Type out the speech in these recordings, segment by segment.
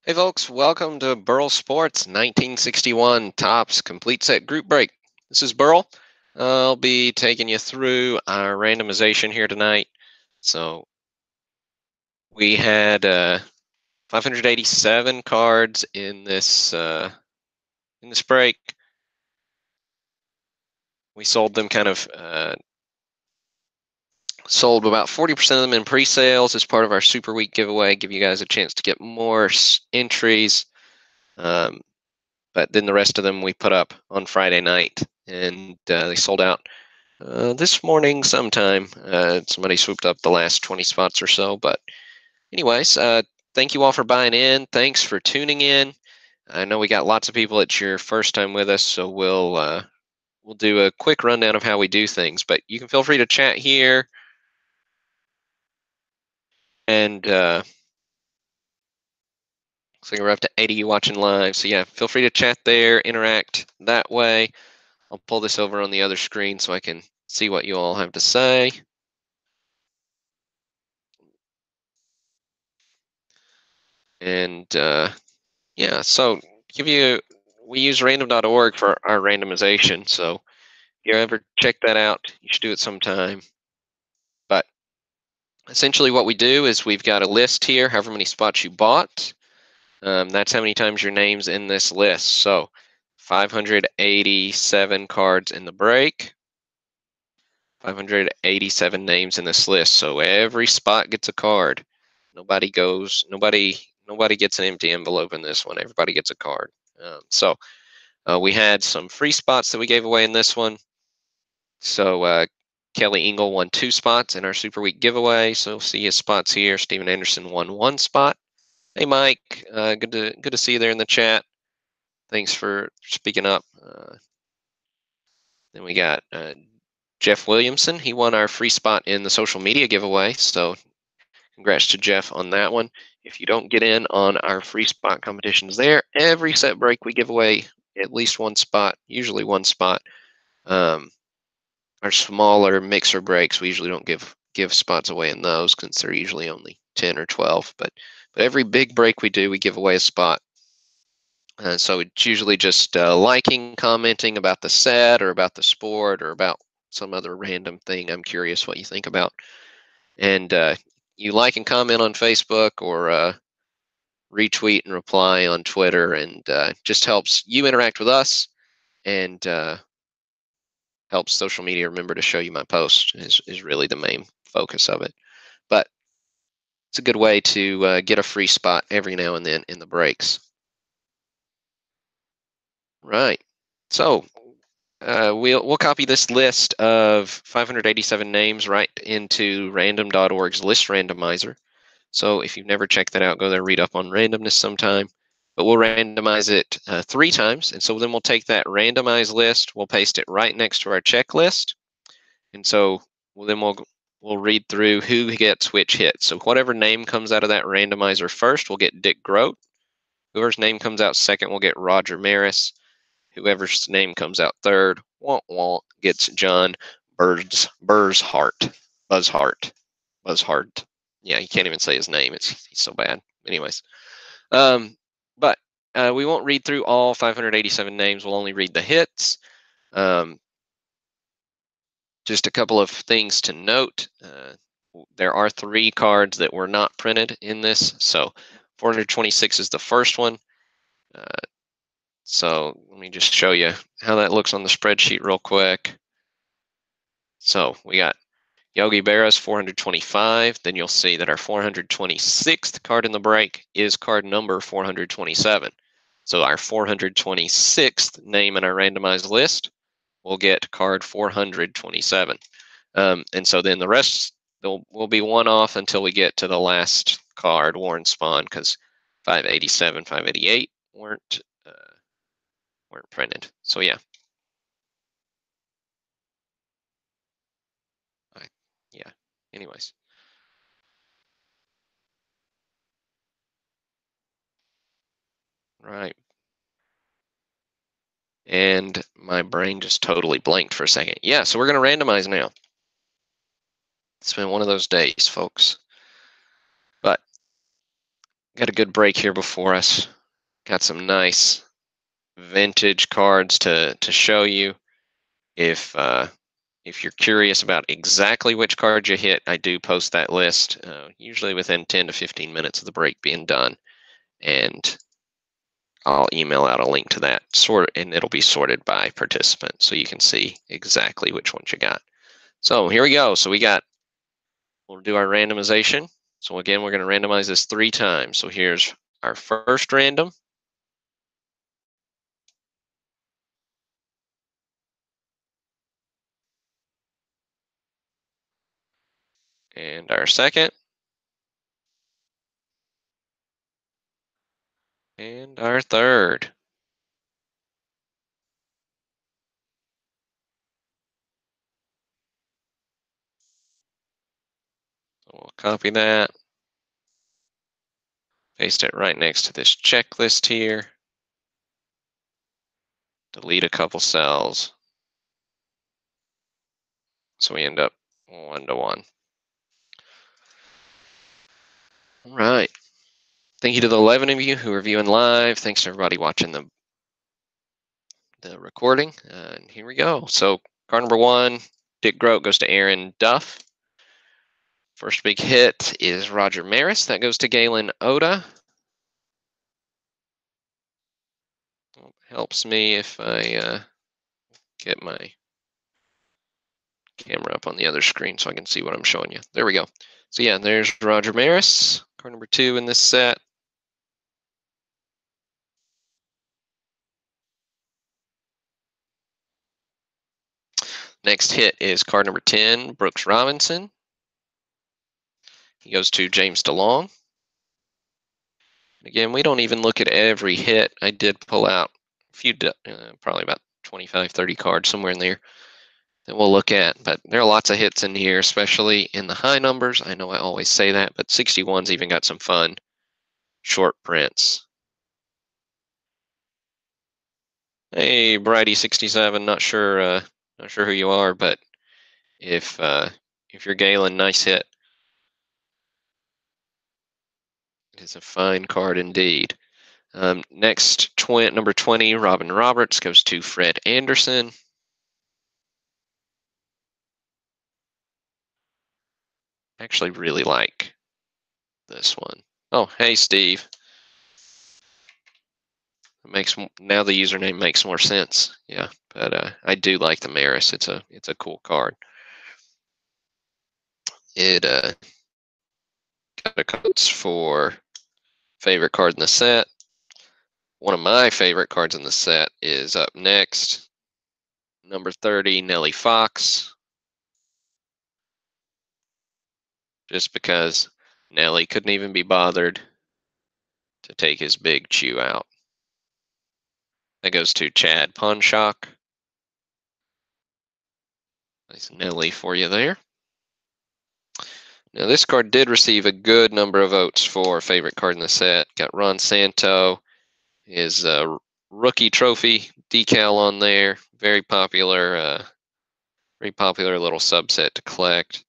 Hey folks, welcome to BurlsSports 1961 Tops Complete Set Group Break. This is Burl. I'll be taking you through our randomization here tonight. So we had 587 cards in this break. We sold them sold about 40% of them in pre-sales as part of our Super Week giveaway. Give you guys a chance to get more entries. But then the rest of them we put up on Friday night, and they sold out this morning sometime. Somebody swooped up the last 20 spots or so. But anyways, thank you all for buying in. Thanks for tuning in. I know we got lots of people. It's your first time with us, so we'll do a quick rundown of how we do things. But you can feel free to chat here, and looks like we're up to 80 you watching live. So yeah, feel free to chat there, interact that way. I'll pull this over on the other screen so I can see what you all have to say. And yeah, so we use random.org for our randomization. So if you ever check that out, you should do it sometime. But essentially what we do is we've got a list here, however many spots you bought. That's how many times your name's in this list. So 587 cards in the break, 587 names in this list. So every spot gets a card. Nobody gets an empty envelope in this one. Everybody gets a card. We had some free spots that we gave away in this one. So Kelly Engel won 2 spots in our Super Week giveaway. So see his spots here. Steven Anderson won 1 spot. Hey Mike, good to see you there in the chat. Thanks for speaking up. Then we got Jeff Williamson. He won our free spot in the social media giveaway. So congrats to Jeff on that one. If you don't get in on our free spot competitions there, every set break we give away at least 1 spot, usually 1 spot. Our smaller mixer breaks, we usually don't give spots away in those because they're usually only 10 or 12. But every big break we do, we give away a spot. So it's usually just liking, commenting about the set or about the sport or about some other random thing I'm curious what you think about. And you like and comment on Facebook or retweet and reply on Twitter, and just helps you interact with us and helps social media remember to show you my post is really the main focus of it. But it's a good way to get a free spot every now and then in the breaks. Right. So we'll copy this list of 587 names right into random.org's list randomizer. So if you've never checked that out, go there, read up on randomness sometime. But we'll randomize it 3 times. And so then we'll take that randomized list, we'll paste it right next to our checklist. And so we'll read through who gets which hit. So whatever name comes out of that randomizer first will get Dick Grote. Whoever's name comes out second will get Roger Maris. Whoever's name comes out third, gets John Buzzhart. Yeah, you can't even say his name. He's so bad. Anyways, but we won't read through all 587 names. We'll only read the hits. Just a couple of things to note. There are 3 cards that were not printed in this. So 426 is the first one. So let me just show you how that looks on the spreadsheet real quick. So we got Yogi Berra's 425. Then you'll see that our 426th card in the break is card number 427. So our 426th name in our randomized list will get card 427. And so then the rest will be 1 off until we get to the last card, Warren Spahn, because 587, 588 weren't printed. So yeah. Yeah. Anyways. Right. And my brain just totally blanked for a second. Yeah, so we're going to randomize now. It's been one of those days, folks. But Got a good break here before us. Got some nice vintage cards to show you. If you're curious about exactly which card you hit, I do post that list, usually within 10 to 15 minutes of the break being done. And I'll email out a link to that, and it'll be sorted by participant, so you can see exactly which ones you got. So here we go. So we'll do our randomization. So again, we're going to randomize this 3 times. So here's our first random. And our second. And our third. So we'll copy that. Paste it right next to this checklist here. Delete a couple cells. So we end up 1 to 1. All right. Thank you to the 11 of you who are viewing live. Thanks to everybody watching the recording. And here we go. So card number 1, Dick Groat, goes to Aaron Duff. First big hit is Roger Maris. That goes to Galen Oda. Helps me if I get my camera up on the other screen so I can see what I'm showing you. There we go. So yeah, there's Roger Maris, card number 2 in this set. Next hit is card number 10, Brooks Robinson. He goes to James DeLong. Again, we don't even look at every hit. I did pull out a few, probably about 25, 30 cards, somewhere in there that we'll look at. But there are lots of hits in here, especially in the high numbers. I know I always say that, but 61's even got some fun short prints. Hey, Brighty67, not sure who you are, but if you're Galen, nice hit. It is a fine card indeed. Next, number 20, Robin Roberts, goes to Fred Anderson. I actually really like this one. Oh, hey, Steve. Now the username makes more sense. Yeah, but I do like the Maris. It's a cool card. It got a codes for favorite card in the set. One of my favorite cards in the set is up next. Number 30, Nellie Fox. Just because Nellie couldn't even be bothered to take his big chew out. That goes to Chad Ponshock. Nice Nelly for you there. Now, this card did receive a good number of votes for favorite card in the set. Got Ron Santo, his rookie trophy decal on there. Very popular little subset to collect.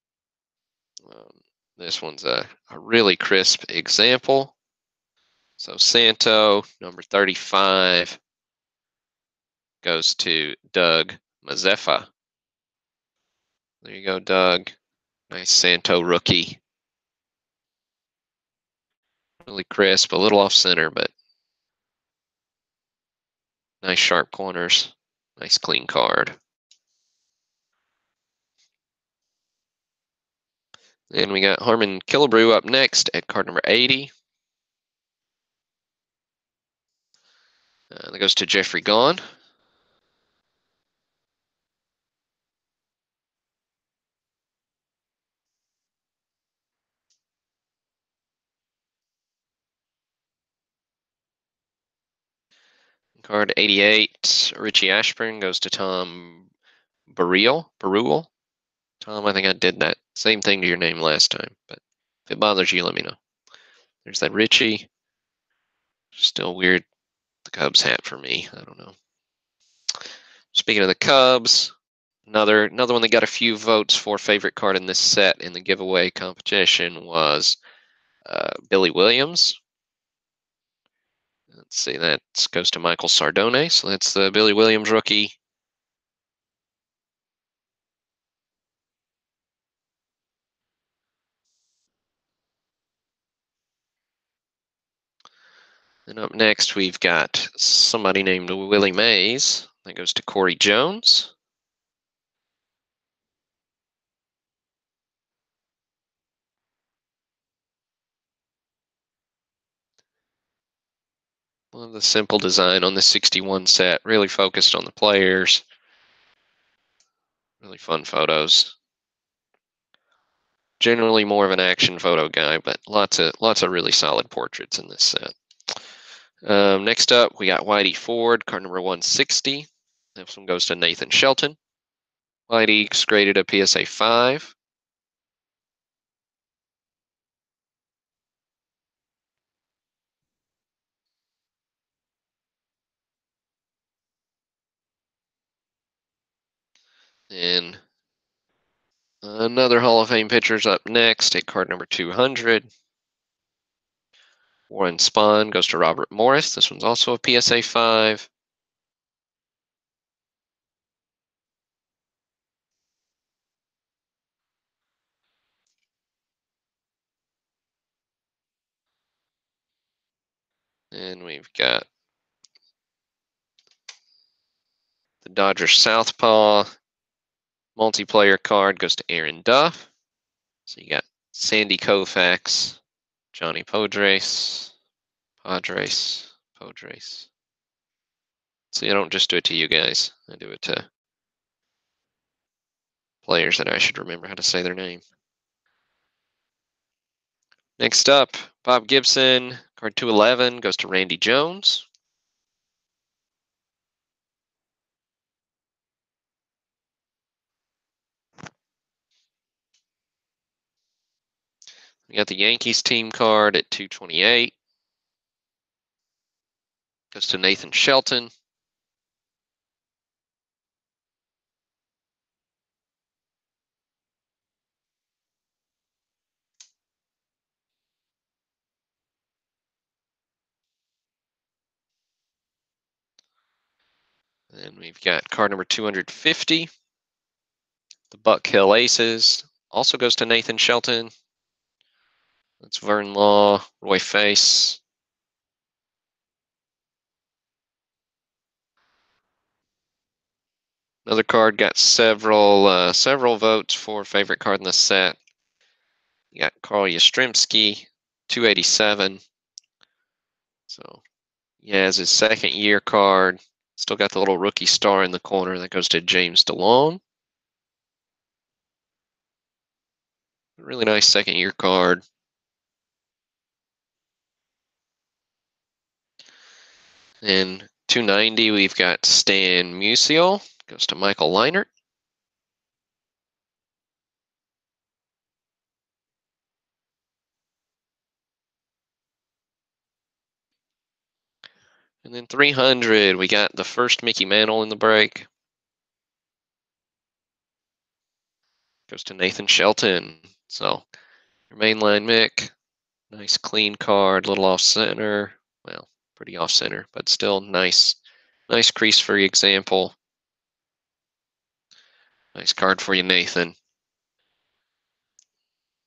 This one's a really crisp example. So Santo, number 35, goes to Doug Mazeppa. There you go, Doug. Nice Santo rookie. Really crisp, a little off center, but nice sharp corners. Nice clean card. Then we got Harmon Killebrew up next at card number 80. That goes to Jeffrey Gahn. Card 88, Richie Ashburn, goes to Tom Burrell. Tom, I think I did that same thing to your name last time, but if it bothers you, let me know. There's that Richie. Still weird, the Cubs hat for me. I don't know. Speaking of the Cubs, another one that got a few votes for favorite card in this set in the giveaway competition was Billy Williams. Let's see, that goes to Michael Sardone. So that's the Billy Williams rookie. And up next, we've got somebody named Willie Mays. That goes to Corey Jones. Love the simple design on the 61 set. Really focused on the players. Really fun photos. Generally more of an action photo guy, but lots of really solid portraits in this set. Next up, we got Whitey Ford, card number 160. This one goes to Nathan Shelton. Whitey's graded a PSA 5. And another Hall of Fame pitcher's up next at card number 200. Warren Spahn goes to Robert Morris. This one's also a PSA 5. And we've got the Dodgers Southpaw multiplayer card goes to Aaron Duff. So you got Sandy Koufax, Johnny Padres. See, I don't just do it to you guys. I do it to players that I should remember how to say their name. Next up, Bob Gibson, card 211 goes to Randy Jones. We got the Yankees team card at 228. Goes to Nathan Shelton. Then we've got card number 250. The Buck Hill Aces. Also goes to Nathan Shelton. That's Vern Law, Roy Face. Another card got several votes for favorite card in the set. You got Carl Yastrzemski, 287. So, yeah, it's his second year card. Still got the little rookie star in the corner that goes to James DeLong. Really nice second year card. And 290, we've got Stan Musial. Goes to Michael Leinert. And then 300, we got the first Mickey Mantle in the break. Goes to Nathan Shelton. So, your mainline Mick. Nice clean card, little off center. Well, pretty off center, but still nice crease for example. Nice card for you, Nathan.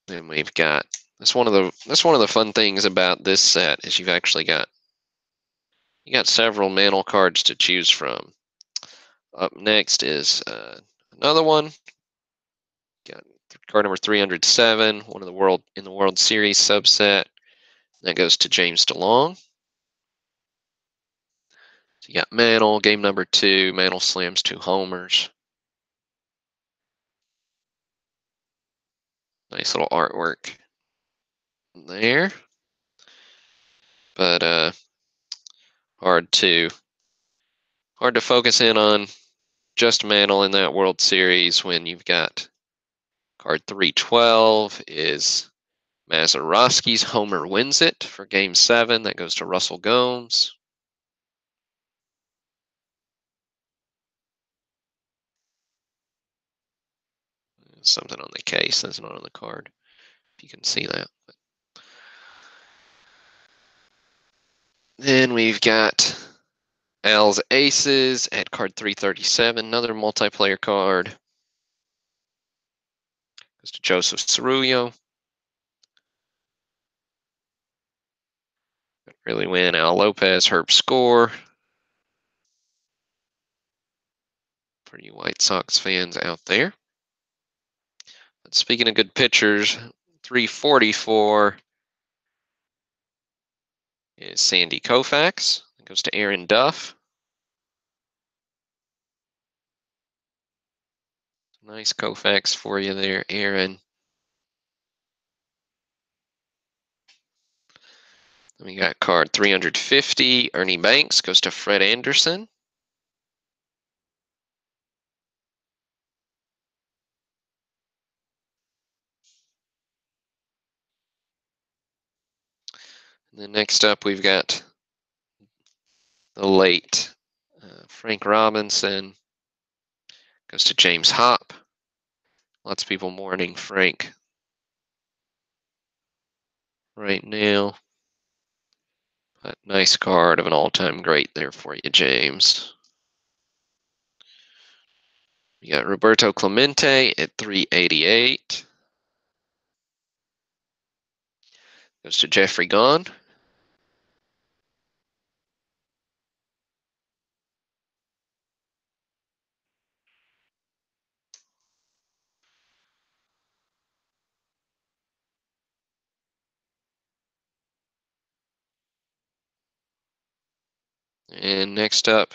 Then we've got that's one of the fun things about this set is you got several Mantle cards to choose from. Up next is another one. Got card number 307, one of the World Series subset. That goes to James DeLong. So you got Mantle, game number 2. Mantle slams 2 homers. Nice little artwork there. But hard to focus in on just Mantle in that World Series when you've got card 312 is Mazeroski's homer wins it for game 7. That goes to Russell Gomes. Something on the case that's not on the card. If you can see that. Then we've got Al's Aces at card 337, another multiplayer card. Goes to Joseph Cerullo. Really win. Al Lopez, Herb Score. For you White Sox fans out there. But speaking of good pitchers, 344 is Sandy Koufax. It goes to Aaron Duff. Nice Koufax for you there, Aaron. Then we got card 350, Ernie Banks, goes to Fred Anderson. And then next up, we've got the late Frank Robinson, goes to James Hopp. Lots of people mourning Frank right now. But nice card of an all-time great there for you, James. We got Roberto Clemente at 388. Goes to Jeffrey Gahn. And next up,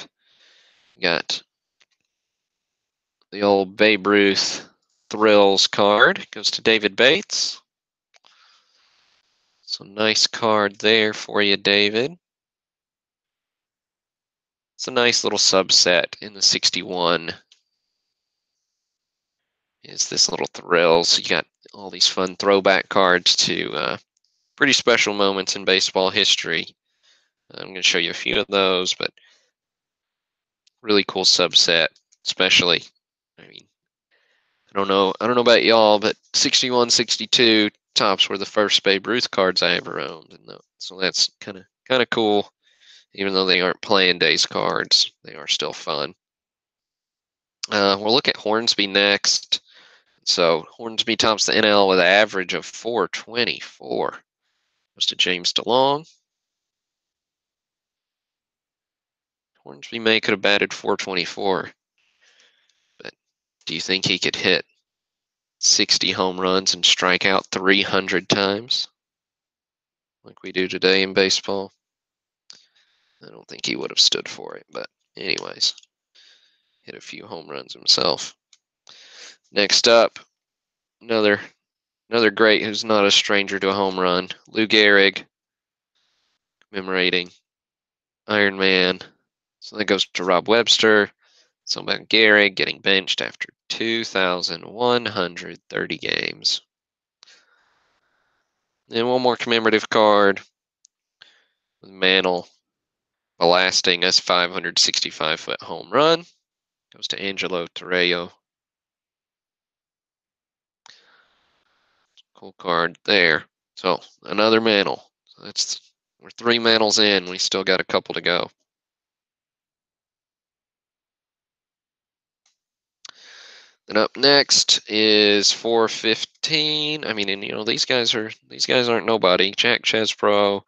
we got the old Babe Ruth Thrills card. Goes to David Bates. So nice card there for you, David. It's a nice little subset in the 61. Is this little Thrills. You got all these fun throwback cards to pretty special moments in baseball history. I'm going to show you a few of those, but really cool subset, especially. I mean, I don't know about y'all, but 61, 62 tops were the first Babe Ruth cards I ever owned, and so that's kind of cool. Even though they aren't playing days cards, they are still fun. We'll look at Hornsby next. So Hornsby tops the NL with an average of 424. Goes to James DeLong. Hornsby may could have batted 424, but do you think he could hit 60 home runs and strike out 300 times like we do today in baseball? I don't think he would have stood for it, but anyways, hit a few home runs himself. Next up, another great who's not a stranger to a home run, Lou Gehrig, commemorating Iron Man. So that goes to Rob Webster. So about Gehrig getting benched after 2,130 games. And one more commemorative card with Mantle blasting a 565-foot home run. Goes to Angelo Torreo. Cool card there. So another Mantle. So we're 3 Mantles in. We still got a couple to go. Then up next is 415. I mean, and these guys aren't nobody. Jack Chespro,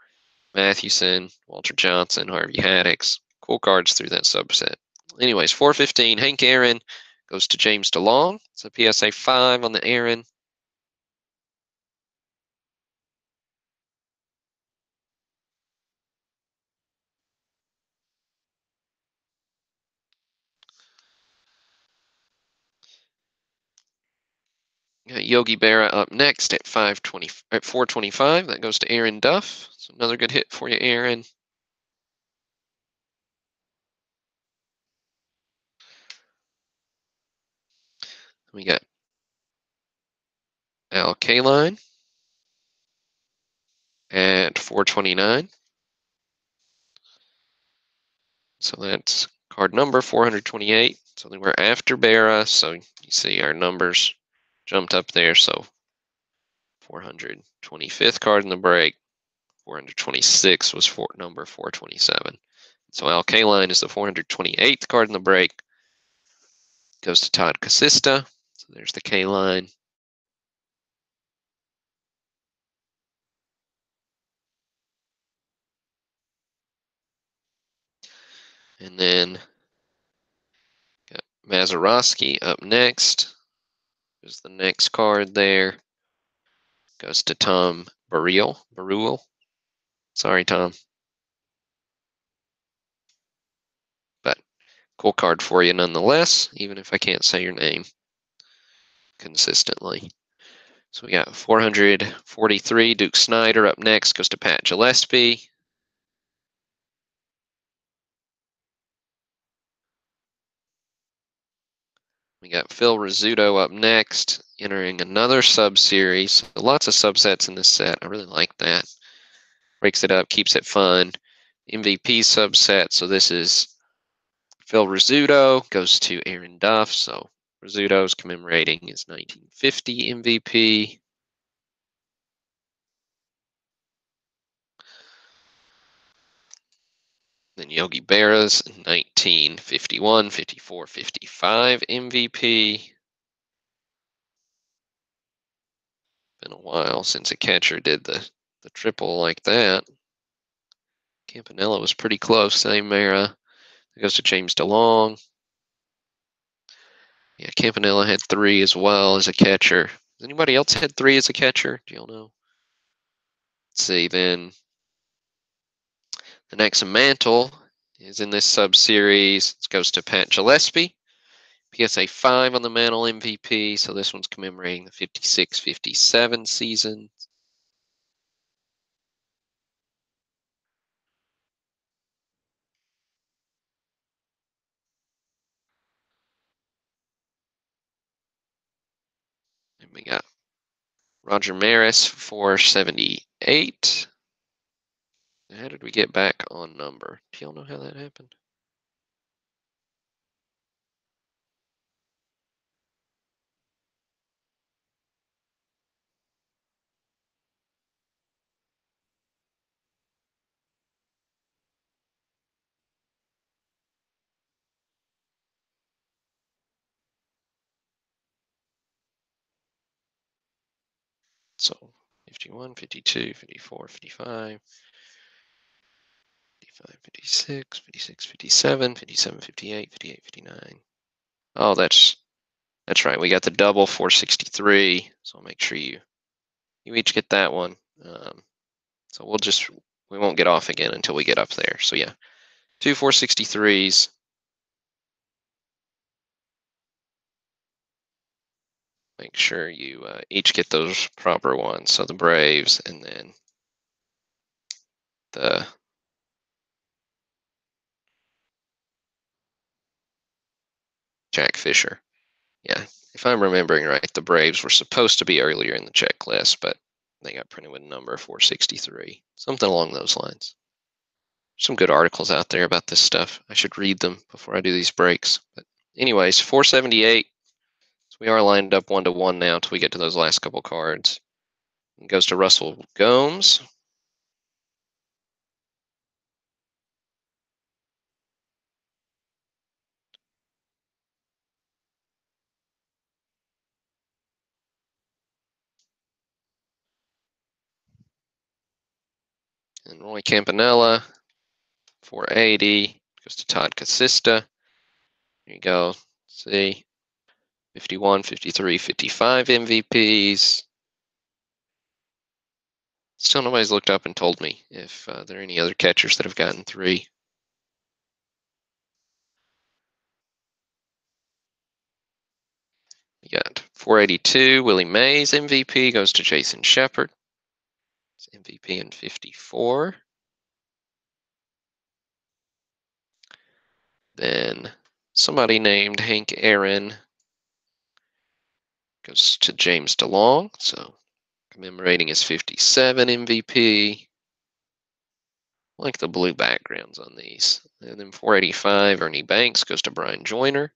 Mathewson, Walter Johnson, Harvey Haddix. Cool cards through that subset. Anyways, 415. Hank Aaron goes to James DeLong. It's a PSA 5 on the Aaron. Got Yogi Berra up next at 425. That goes to Aaron Duff. So another good hit for you, Aaron. We got Al Kaline at 429. So that's card number 428. So we're after Berra. So you see our numbers jumped up there. So 425th card in the break, 426 was number 427. So Al Kaline is the 428th card in the break. Goes to Todd Casista. So there's the Kaline. And then got Mazeroski up next. There's the next card there. Goes to Tom Baruel. Sorry, Tom. But cool card for you nonetheless, even if I can't say your name consistently. So we got 443, Duke Snyder up next, goes to Pat Gillespie. We got Phil Rizzuto up next, entering another sub-series. Lots of subsets in this set. I really like that. Breaks it up, keeps it fun. MVP subset, so this is Phil Rizzuto, goes to Aaron Duff, so Rizzuto's commemorating his 1950 MVP. Then Yogi Berra's 1951, 54, 55 MVP. Been a while since a catcher did the triple like that. Campanella was pretty close, same era. It goes to James DeLong. Yeah, Campanella had 3 as well as a catcher. Has anybody else had 3 as a catcher? Do y'all know? Let's see, then the next mantle is in this sub-series. It goes to Pat Gillespie. PSA 5 on the mantle MVP, so this one's commemorating the 56-57 season. And we got Roger Maris, 478. How did we get back on number? Do y'all know how that happened? So 51, 52, 54, 55, 55, 56, 56, 57, 57, 58, 58, 59. Oh, that's right. We got the double 463. So I'll make sure you each get that one. So we won't get off again until we get up there. So yeah, 2 463s. Make sure you each get those proper ones. So the Braves and then the Jack Fisher. Yeah, if I'm remembering right, the Braves were supposed to be earlier in the checklist, but they got printed with number 463. Something along those lines. Some good articles out there about this stuff. I should read them before I do these breaks. But anyways, 478. So we are lined up 1-1 now until we get to those last couple cards. It goes to Russell Gomes. And Roy Campanella, 480. Goes to Todd Casista. There you go. See, 51, 53, 55 MVPs. Still nobody's looked up and told me if there are any other catchers that have gotten 3. You got 482, Willie Mays MVP goes to Jason Shepard. It's MVP in 54. Then somebody named Hank Aaron goes to James DeLong. So commemorating his 57 MVP. I like the blue backgrounds on these. And then 485, Ernie Banks goes to Brian Joyner.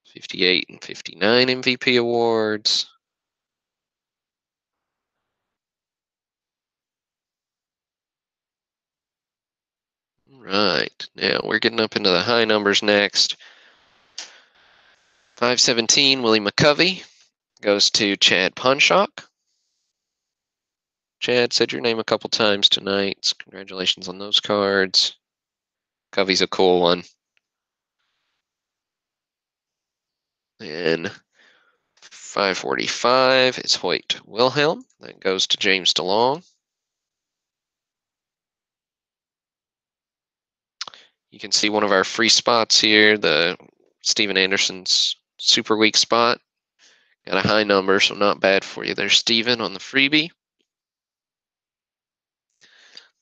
58 and 59 MVP awards. right. Now we're getting up into the high numbers next. 517, Willie McCovey goes to Chad Punshock. Chad, said your name a couple times tonight. Congratulations on those cards. Covey's a cool one. And 545 is Hoyt Wilhelm. That goes to James DeLong. You can see one of our free spots here, the Steven Anderson's super weak spot. Got a high number, so not bad for you there, Steven, on the freebie.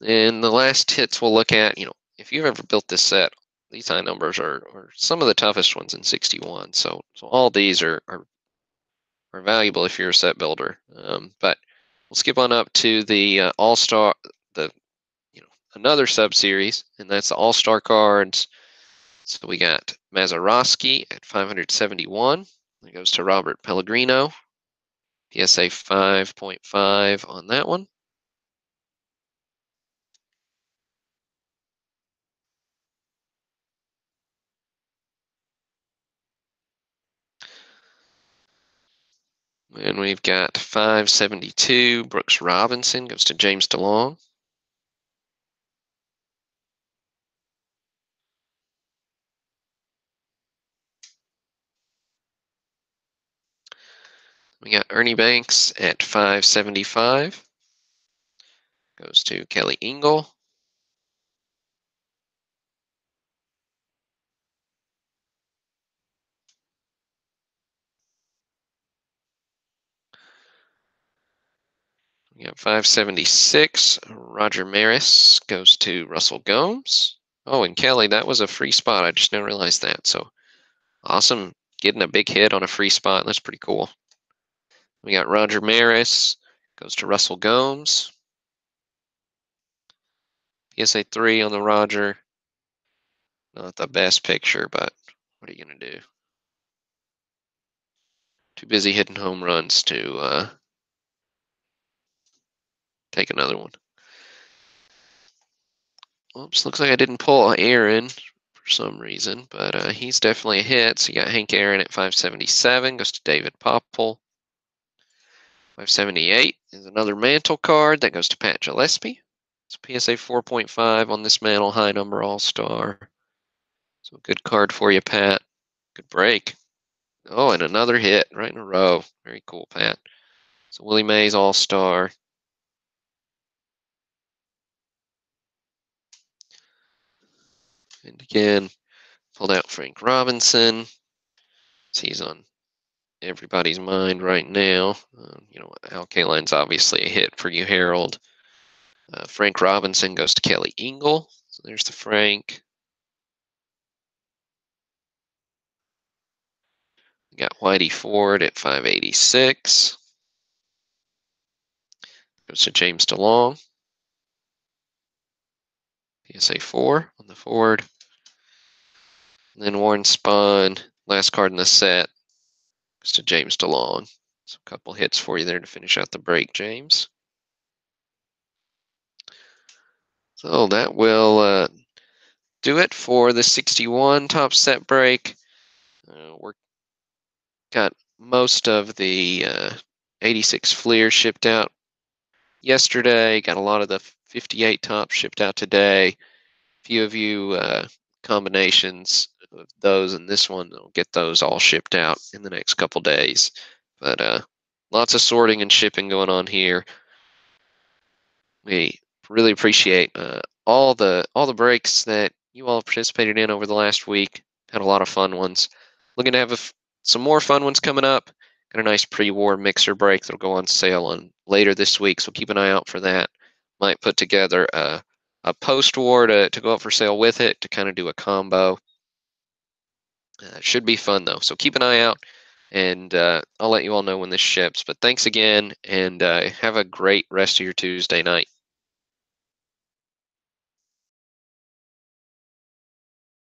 And the last hits we'll look at, if you've ever built this set, these high numbers are some of the toughest ones in 61. So all these are valuable if you're a set builder. But we'll skip on up to the All-Star, another sub-series, and that's the All-Star cards. So we got Mazeroski at 571. That goes to Robert Pellegrino. PSA 5.5 on that one. And we've got 572, Brooks Robinson goes to James DeLong. We got Ernie Banks at 575, goes to Kelly Engel. We got 576, Roger Maris goes to Russell Gomes. Oh, and Kelly, that was a free spot. I just now realized that. So awesome, getting a big hit on a free spot. That's pretty cool. We got Roger Maris goes to Russell Gomes. PSA 3 on the Roger. Not the best picture, but what are you going to do? Too busy hitting home runs to take another one. Oops, looks like I didn't pull Aaron for some reason, but he's definitely a hit. So you got Hank Aaron at 577, goes to David Popple. 578 is another Mantle card that goes to Pat Gillespie. It's PSA 4.5 on this Mantle high number All-Star. So good card for you, Pat. Good break. Oh, and another hit right in a row. Very cool, Pat. So Willie Mays All-Star. And again, pulled out Frank Robinson. He's on everybody's mind right now. Al Kaline's obviously a hit for you, Harold. Frank Robinson goes to Kelly Engel. So there's the Frank. We got Whitey Ford at 586. Goes to James DeLong. PSA 4 on the Ford. And then Warren Spahn, last card in the set, goes to James DeLong. So a couple hits for you there to finish out the break, James. So that will do it for the 61 top set break. We're got most of the 86 Fleer shipped out yesterday. Got a lot of the 58 tops shipped out today. A few of you combinations of those and this one, will get those all shipped out in the next couple days. But lots of sorting and shipping going on here. We really appreciate all the breaks that you all participated in over the last week. Had a lot of fun ones. Looking to have some more fun ones coming up. Got a nice pre-war mixer break that'll go on sale on later this week, so keep an eye out for that. Might put together a post-war to go up for sale with it to kind of do a combo. Should be fun though, so keep an eye out, and I'll let you all know when this ships. But thanks again, and have a great rest of your Tuesday night.